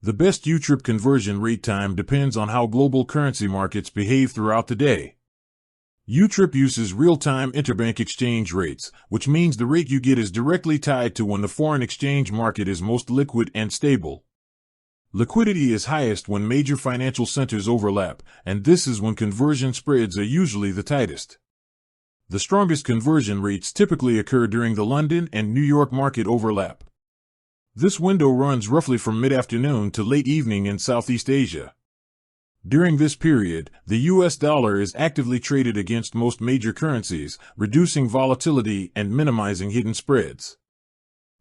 The best YouTrip conversion rate time depends on how global currency markets behave throughout the day. YouTrip uses real-time interbank exchange rates, which means the rate you get is directly tied to when the foreign exchange market is most liquid and stable. Liquidity is highest when major financial centers overlap, and this is when conversion spreads are usually the tightest. The strongest conversion rates typically occur during the London and New York market overlap. This window runs roughly from mid-afternoon to late evening in Southeast Asia. During this period, the US dollar is actively traded against most major currencies, reducing volatility and minimizing hidden spreads.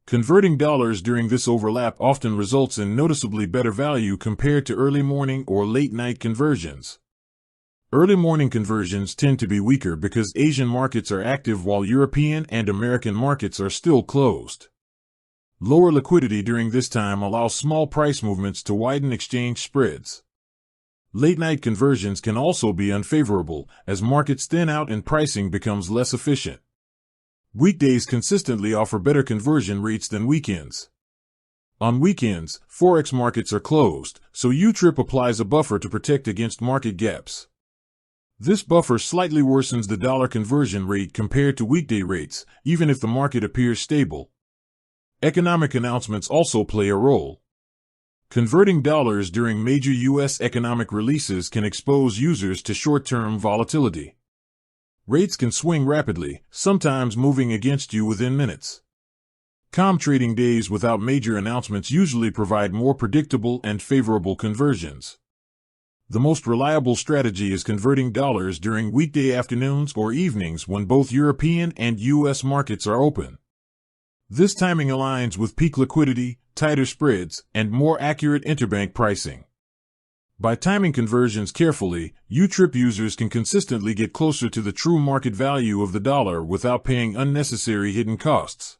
Converting dollars during this overlap often results in noticeably better value compared to early morning or late night conversions. Early morning conversions tend to be weaker because Asian markets are active while European and American markets are still closed. Lower liquidity during this time allows small price movements to widen exchange spreads. Late-night conversions can also be unfavorable, as markets thin out and pricing becomes less efficient. Weekdays consistently offer better conversion rates than weekends. On weekends, forex markets are closed, so YouTrip applies a buffer to protect against market gaps. This buffer slightly worsens the dollar conversion rate compared to weekday rates, even if the market appears stable. Economic announcements also play a role. Converting dollars during major U.S. economic releases can expose users to short-term volatility. Rates can swing rapidly, sometimes moving against you within minutes. Calm trading days without major announcements usually provide more predictable and favorable conversions. The most reliable strategy is converting dollars during weekday afternoons or evenings when both European and U.S. markets are open. This timing aligns with peak liquidity, tighter spreads, and more accurate interbank pricing. By timing conversions carefully, YouTrip users can consistently get closer to the true market value of the dollar without paying unnecessary hidden costs.